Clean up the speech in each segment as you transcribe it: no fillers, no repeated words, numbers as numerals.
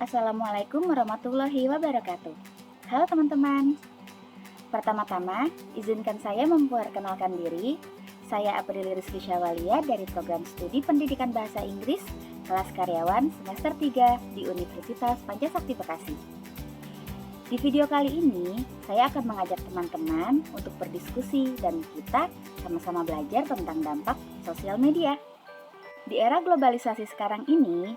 Assalamualaikum warahmatullahi wabarakatuh. Halo teman-teman. Pertama-tama, izinkan saya memperkenalkan diri. Saya Aprili Rizky Syawalia dari Program Studi Pendidikan Bahasa Inggris kelas karyawan semester 3 di Universitas Pancasakti Bekasi. Di video kali ini, saya akan mengajak teman-teman untuk berdiskusi dan kita sama-sama belajar tentang dampak sosial media. Di era globalisasi sekarang ini,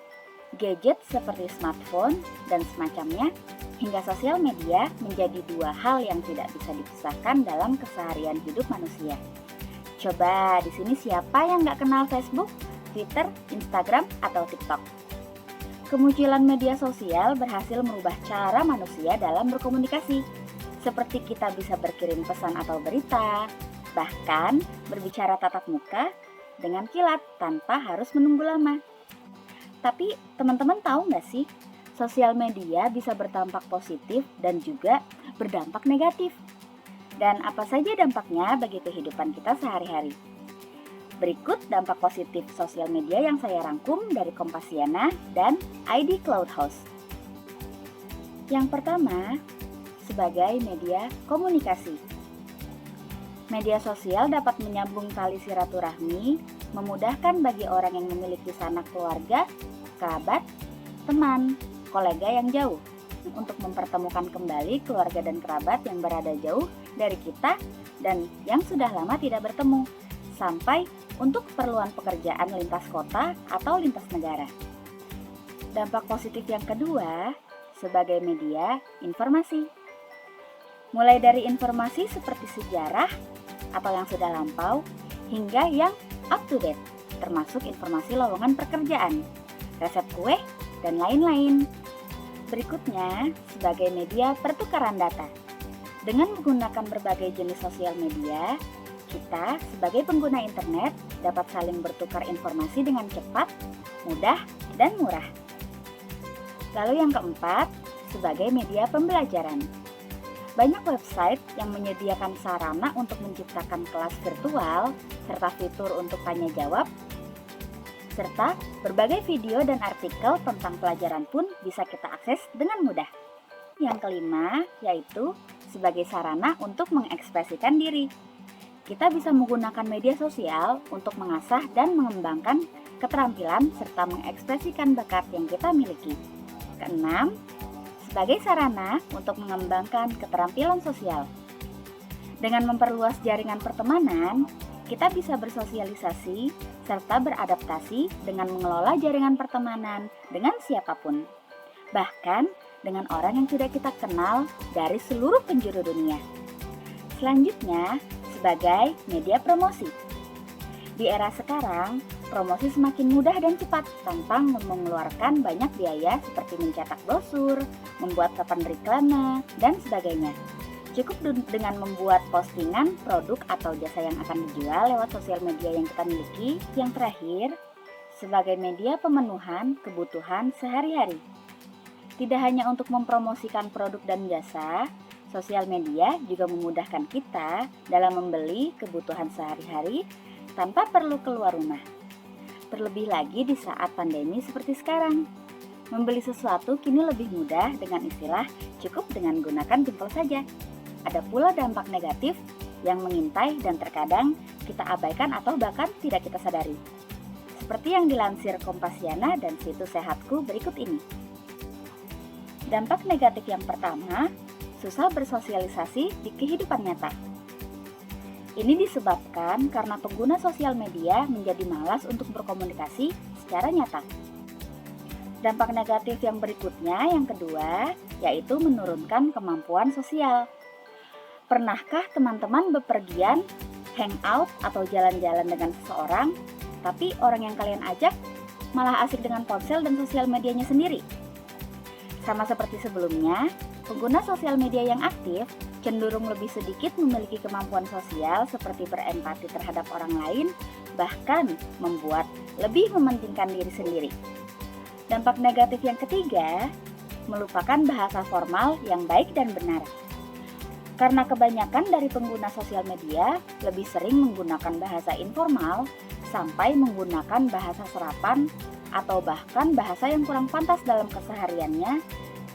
gadget seperti smartphone dan semacamnya hingga sosial media menjadi dua hal yang tidak bisa dipisahkan dalam keseharian hidup manusia. Coba di sini siapa yang nggak kenal Facebook, Twitter, Instagram, atau TikTok? Kemunculan media sosial berhasil merubah cara manusia dalam berkomunikasi. Seperti kita bisa berkirim pesan atau berita, bahkan berbicara tatap muka dengan kilat tanpa harus menunggu lama. Tapi teman-teman tahu nggak sih, sosial media bisa berdampak positif dan juga berdampak negatif. Dan apa saja dampaknya bagi kehidupan kita sehari-hari? Berikut dampak positif sosial media yang saya rangkum dari Kompasiana dan ID Cloud House. Yang pertama, sebagai media komunikasi. Media sosial dapat menyambung tali silaturahmi, memudahkan bagi orang yang memiliki sanak keluarga, kerabat, teman, kolega yang jauh untuk mempertemukan kembali keluarga dan kerabat yang berada jauh dari kita dan yang sudah lama tidak bertemu, sampai untuk keperluan pekerjaan lintas kota atau lintas negara. Dampak positif yang kedua, sebagai media informasi. Mulai dari informasi seperti sejarah atau yang sudah lampau, hingga yang up to date, termasuk informasi lowongan pekerjaan, resep kue, dan lain-lain. Berikutnya, sebagai media pertukaran data. Dengan menggunakan berbagai jenis sosial media, kita sebagai pengguna internet dapat saling bertukar informasi dengan cepat, mudah, dan murah. Lalu yang keempat, sebagai media pembelajaran. Banyak website yang menyediakan sarana untuk menciptakan kelas virtual, serta fitur untuk tanya jawab, serta berbagai video dan artikel tentang pelajaran pun bisa kita akses dengan mudah. Yang kelima, yaitu sebagai sarana untuk mengekspresikan diri. Kita bisa menggunakan media sosial untuk mengasah dan mengembangkan keterampilan serta mengekspresikan bakat yang kita miliki. Keenam, sebagai sarana untuk mengembangkan keterampilan sosial. Dengan memperluas jaringan pertemanan, kita bisa bersosialisasi serta beradaptasi dengan mengelola jaringan pertemanan dengan siapapun, bahkan dengan orang yang sudah kita kenal dari seluruh penjuru dunia. Selanjutnya, sebagai media promosi. Di era sekarang, promosi semakin mudah dan cepat tanpa mengeluarkan banyak biaya seperti mencetak brosur, membuat papan reklame, dan sebagainya. Cukup dengan membuat postingan produk atau jasa yang akan dijual lewat sosial media yang kita miliki. Yang terakhir, sebagai media pemenuhan kebutuhan sehari-hari. Tidak hanya untuk mempromosikan produk dan jasa, sosial media juga memudahkan kita dalam membeli kebutuhan sehari-hari tanpa perlu keluar rumah. Terlebih lagi di saat pandemi seperti sekarang. Membeli sesuatu kini lebih mudah dengan istilah cukup dengan gunakan jempol saja. Ada pula dampak negatif yang mengintai dan terkadang kita abaikan atau bahkan tidak kita sadari. Seperti yang dilansir Kompasiana dan situs Sehatku berikut ini. Dampak negatif yang pertama, susah bersosialisasi di kehidupan nyata. Ini disebabkan karena pengguna sosial media menjadi malas untuk berkomunikasi secara nyata. Dampak negatif yang berikutnya, yang kedua, yaitu menurunkan kemampuan sosial. Pernahkah teman-teman bepergian, hangout, atau jalan-jalan dengan seseorang, tapi orang yang kalian ajak malah asik dengan ponsel dan sosial medianya sendiri? Sama seperti sebelumnya, pengguna sosial media yang aktif cenderung lebih sedikit memiliki kemampuan sosial seperti berempati terhadap orang lain, bahkan membuat lebih mementingkan diri sendiri. Dampak negatif yang ketiga, melupakan bahasa formal yang baik dan benar. Karena kebanyakan dari pengguna sosial media lebih sering menggunakan bahasa informal sampai menggunakan bahasa serapan atau bahkan bahasa yang kurang pantas dalam kesehariannya,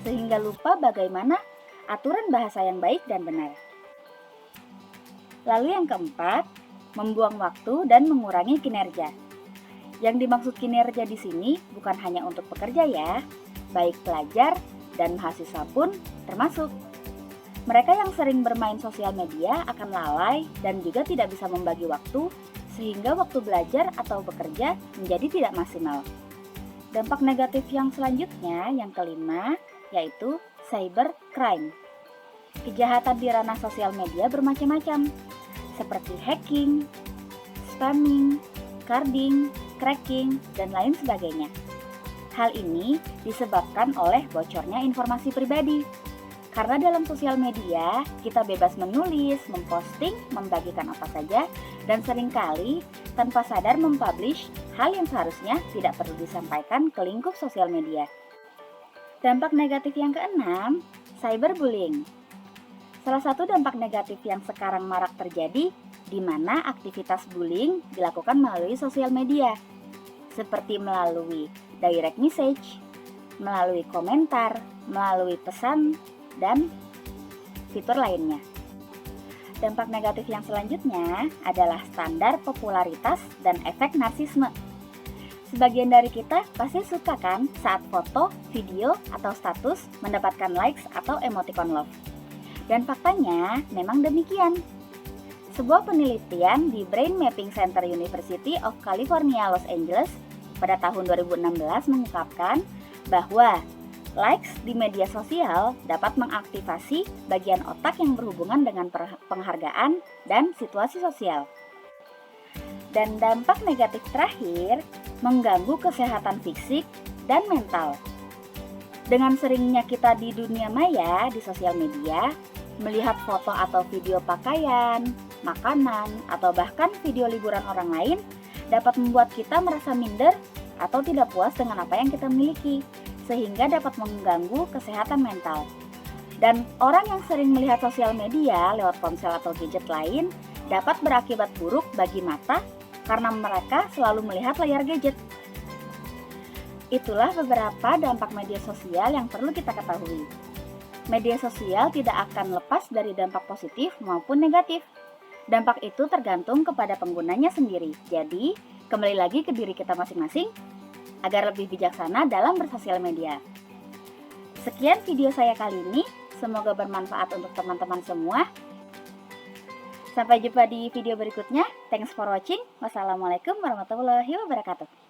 sehingga lupa bagaimana aturan bahasa yang baik dan benar. Lalu yang keempat, membuang waktu dan mengurangi kinerja. Yang dimaksud kinerja di sini bukan hanya untuk pekerja ya, baik pelajar dan mahasiswa pun termasuk. Mereka yang sering bermain sosial media akan lalai dan juga tidak bisa membagi waktu, sehingga waktu belajar atau bekerja menjadi tidak maksimal. Dampak negatif yang selanjutnya, yang kelima, yaitu cybercrime. Kejahatan di ranah sosial media bermacam-macam, seperti hacking, spamming, carding, cracking, dan lain sebagainya. Hal ini disebabkan oleh bocornya informasi pribadi. Karena dalam sosial media, kita bebas menulis, memposting, membagikan apa saja, dan seringkali tanpa sadar mempublish hal yang seharusnya tidak perlu disampaikan ke lingkup sosial media. Dampak negatif yang keenam, cyberbullying. Salah satu dampak negatif yang sekarang marak terjadi, di mana aktivitas bullying dilakukan melalui sosial media, seperti melalui direct message, melalui komentar, melalui pesan, dan fitur lainnya. Dampak negatif yang selanjutnya adalah standar popularitas dan efek narsisme. Sebagian dari kita pasti suka kan saat foto, video, atau status mendapatkan likes atau emoticon love. Dan faktanya memang demikian. Sebuah penelitian di Brain Mapping Center University of California, Los Angeles pada tahun 2016 mengungkapkan bahwa likes di media sosial dapat mengaktifasi bagian otak yang berhubungan dengan penghargaan dan situasi sosial. Dan dampak negatif terakhir, mengganggu kesehatan fisik dan mental. Dengan seringnya kita di dunia maya, di sosial media, melihat foto atau video pakaian, makanan, atau bahkan video liburan orang lain dapat membuat kita merasa minder atau tidak puas dengan apa yang kita miliki, sehingga dapat mengganggu kesehatan mental. Dan orang yang sering melihat sosial media lewat ponsel atau gadget lain dapat berakibat buruk bagi mata karena mereka selalu melihat layar gadget. Itulah beberapa dampak media sosial yang perlu kita ketahui. Media sosial tidak akan lepas dari dampak positif maupun negatif. Dampak itu tergantung kepada penggunanya sendiri. Jadi, kembali lagi ke diri kita masing-masing agar lebih bijaksana dalam bersosial media. Sekian video saya kali ini, semoga bermanfaat untuk teman-teman semua. Sampai jumpa di video berikutnya. Thanks for watching. Wassalamualaikum warahmatullahi wabarakatuh.